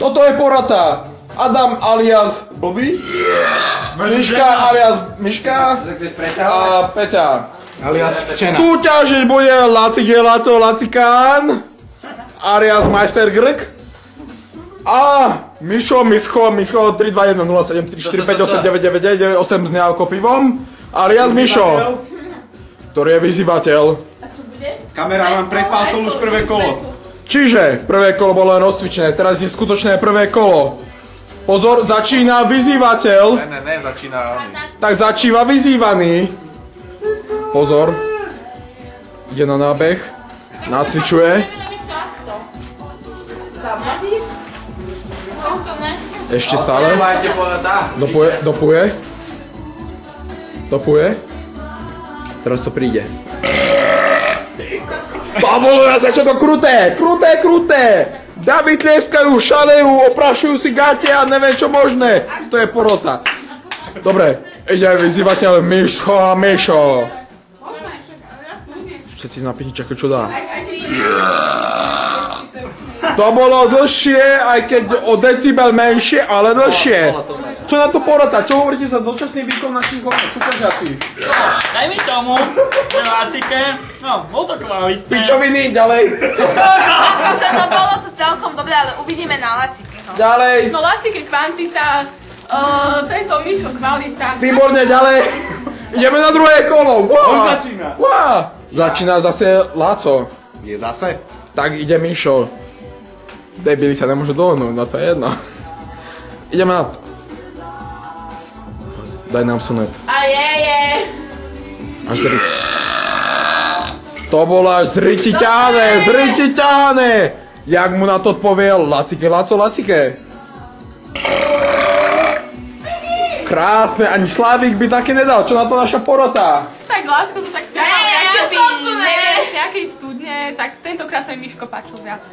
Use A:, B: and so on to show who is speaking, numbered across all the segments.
A: Toto je porota. Adam alias Blbý. Miška alias Miška. A Peťa.
B: Alias Včena.
A: Súťažiť bude Lacikán. Alias Majster Grk. A Mišo 3, 2, 1, 0, 7, 3, 4, 5, 8, 9, 9, 9, 8 s nealko pivom. Alias Mišo. Ktorý je vyzývateľ.
C: A čo bude?
B: Kamera vám prepásol už prvé kolo.
A: Čiže prvé kolo bolo len rozcvičené, teraz je skutočné prvé kolo. Pozor, začína vyzývateľ.
D: Ne, začína.
A: Tak začíva vyzývaný. Pozor. Ide na nábeh. Nacvičuje.
C: Zabavíš? To ne?
A: Ešte stále. Dopuje. Teraz to príde. Pavolo, čo to kruté! Dámy tlieskajú, šalejú, oprašujú si gate a neviem čo možné. To je porota. Dobre, ide aj vyzývateľ Miško a Mišo. Všetci na pivni čakajú, čo dá. To bolo dlhšie, aj keď o decibel menšie, ale dlhšie. Čo na to porota? Čo hovoríte za dočasný výkon našich súťažiacich?
E: Daj mi tomu, Lacike, no, bol to kvalitné.
A: Pičoviny, ďalej.
C: Akože no bolo to celkom dobré, ale uvidíme na Lacike.
A: Ďalej.
F: No Lacike kvantita, tento Mišo kvalita.
A: Výborne, ďalej. Ideme na druhé kolo.
B: On začína.
A: Začína zase Láco.
B: Je zase?
A: Tak ide Mišo. Debili sa nemôžu dohodnúť, no to je jedno. Ideme na to. Daj nám sonet.
C: A je.
A: Až to bolo až zritiťané. Jak mu na to odpovie Lacike, Lacike. Krásne, ani Slávik by také nedal, čo na to naša porota?
F: Tak Lacko to tak ťahal, akoby nevieš z nejakej studne, tak tentokrát sa mi Miško páčil viac.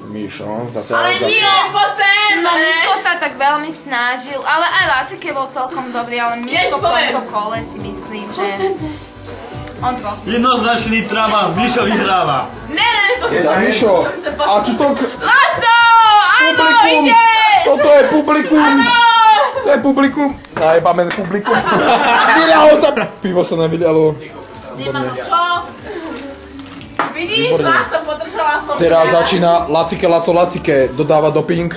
A: Mišo, zase...
C: Ale nie, poď sem! No Miško sa tak veľmi snažil, ale aj Lacike bol celkom dobrý, ale Miško v tomto kole si myslím, že... On trochu.
E: Jednoznačný trava, Mišo vyhráva.
C: Ne, to
A: Za Mišo, a čo to...
C: Laco! Áno,
A: Publikum!
C: ideš!
A: Toto je publikum! To je publikum! Najebáme publikum! Vylialo sa! Pivo sa nevylialo.
C: Nemalo čo? Vidíš,
A: Výborne.
C: Laco, podržala som.
A: Teraz začína Lacike, dodáva doping.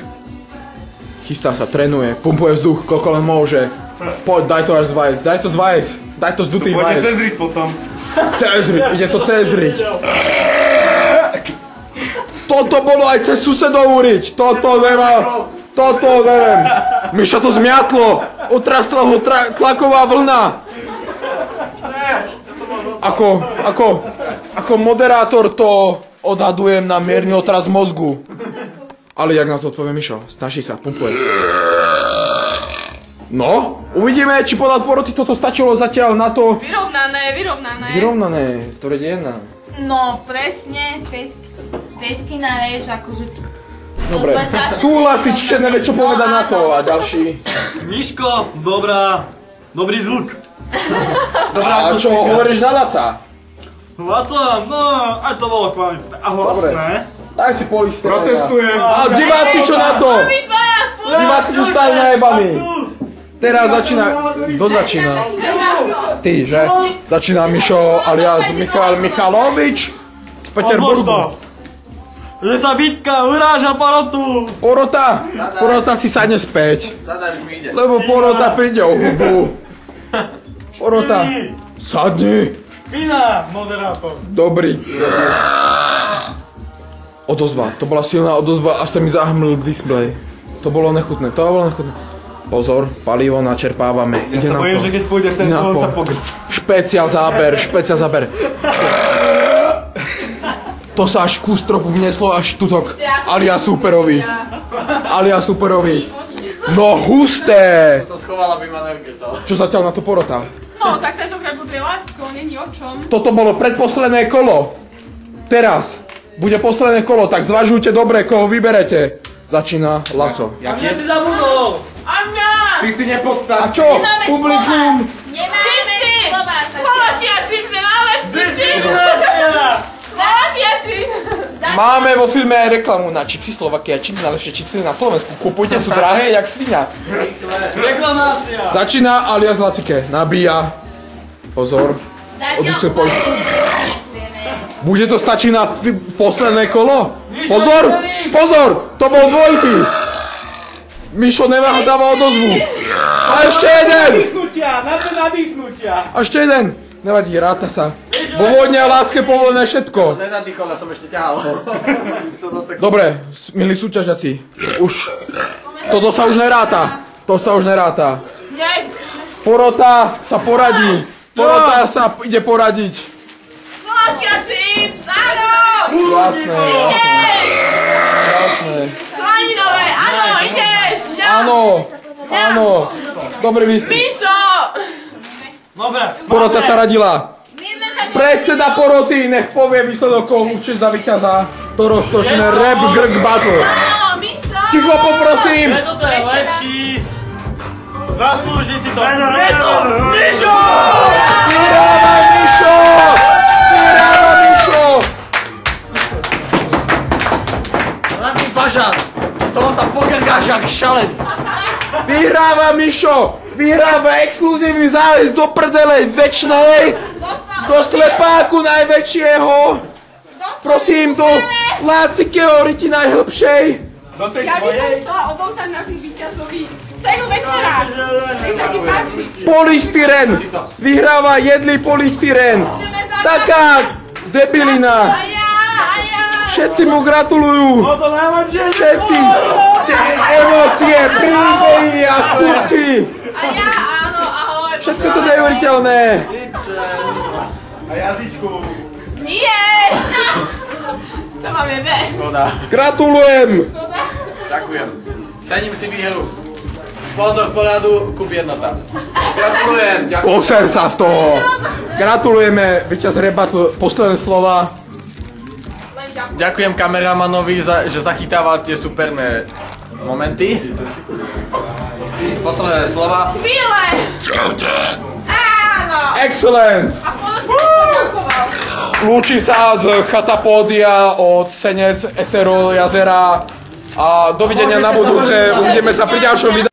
A: Chystá sa, trénuje, pumpuje vzduch, koľko len môže. Poď, daj to až zvajec, daj to zdutý
B: Pôjde
A: vajec.
B: cez ryť potom.
A: Ide to cez riť. Toto bolo aj cez susedovú riť, toto neviem. Miša to zmiatlo, utrasla ho tlaková vlna. Ako moderátor to odhadujem na mierny otras mozgu. Ale jak na to odpovie Mišo? Snaží sa, pumpuje. No, uvidíme, či podľa poroty toto stačilo zatiaľ na to... Vyrovnané, ktoré jedna.
C: No, presne, päťky na reč, akože...
A: Dobre, súhlasiť, čiže nevie, čo povedať na to. A ďalší.
E: Miško, dobrý zvuk.
A: A čo hovoríš na Laca?
E: Laco, no, aj to bolo kvalitné a hlasné.
A: Daj si polisté.
B: Protestujem.
A: A diváci, čo na to? Diváci sú stále najebaní. Teraz začína... Kto začína? Ty, že? Začína Mišo alias Michal Michalovič z Peterburgu.
E: Že sa bitka uráža porotu.
A: Porota si sadne späť.
D: Zadaj, už mi ide.
A: Lebo porota príde o hubu. Porota, sadni.
E: Pina, moderátor.
A: Dobrý. Odozva, to bola silná odozva, až sa mi zahmlil displej. To bolo nechutné. Pozor, palivo načerpávame.
B: Ja sa bojím, že keď pôjde ten on sa pogrca.
A: Špeciál záber. To sa až ku stropu vnieslo až tutok. Alias Superovi. No husté!
D: Som schoval, aby ma nevkecal.
A: Čo zatiaľ na to porota?
F: No, tak tentokrát bude Lacko, není o čom.
A: Toto bolo predposledné kolo. Teraz bude posledné kolo, tak zvažujte dobre, koho vyberete. Začína Laco.
E: Ja si zabudol.
F: Aňa!
B: Ty si nepodstatný.
A: A čo? Publikum?
C: Nemáme slova.
F: Polatiačik, nemáme čistý! Polatiačik!
A: Máme vo filme aj reklamu na čipsy Slovakia, čipsy, najlepšie čipsy na Slovensku. Kupujte, sú drahé, jak svinia.
E: Reklamácia.
A: Začína alias Lacike, nabíja. Pozor, odišiel poistku. Bude to stačiť na posledné kolo? Pozor, pozor, to bol dvojitý. Mišo dáva odozvu. A ešte jeden. A ešte jeden. Nevadí, ráta sa. Vo vojne a láske povolené všetko.
D: Nenadýchol, ja som ešte ťahal.
A: Dobre, milí súťažiaci. Už. Toto sa už neráta. To sa už neráta. Porota sa poradí. Porota sa ide poradiť.
C: Slovakia chips, áno!
A: Jasné, jasné.
C: Slaninové, áno, ideš!
A: Áno, áno. Dobre výstup.
C: Mišo!
E: Dobre.
A: Porota sa radila. Predseda poroty nech povie výsledok, určite za víťaza tohoročné Rap Grg Battle.
C: Áno, Mišo!
A: Ticho poprosím.
E: Preto to je lepší. Zaslúži si to. Preto.
C: Mišo!
A: Vyhráva Mišo! Vyhráva Mišo!
D: Hlavný bažant. Z toho sa pogrgáš jak šalený.
A: Vyhráva Mišo! Vyhráva exkluzívny zájazd do prdele večnej, do slepáku najväčšieho. Prosím, do Lacikeho ryti najhlbšej.
F: Ja by som chcela odovzdať nášmu víťazovi cenu večera. Nech sa ti páči.
A: Polystyren! Vyhráva jedlý polystyren! Taká debilina! Všetci mu gratulujú!
E: To najlepšie.
A: Všetci! Emócie, príbehy a skutky!
C: A ja, áno, ahoj.
A: Všetko to neuveriteľné!
B: A jazyčku.
C: Nie! Čo máme ve?
D: Škoda.
A: Gratulujem!
D: Ďakujem. Cením si výhru. Sponsor poradu, kúp jednota. Gratulujem.
A: Poser sa z toho! Gratulujeme, víťaz Rap Battle, posledné slova.
D: Ďakujem kameramanovi, že zachytáva tie superné momenty. Posledné slova.
C: Chvíle! Áno!
A: Excellent!
C: A poďakoval.
A: Lúči sa z Chatapódia od Senec, SRO, Jazera a dovidenia na budúce. Uvidíme sa pri ďalšom videu.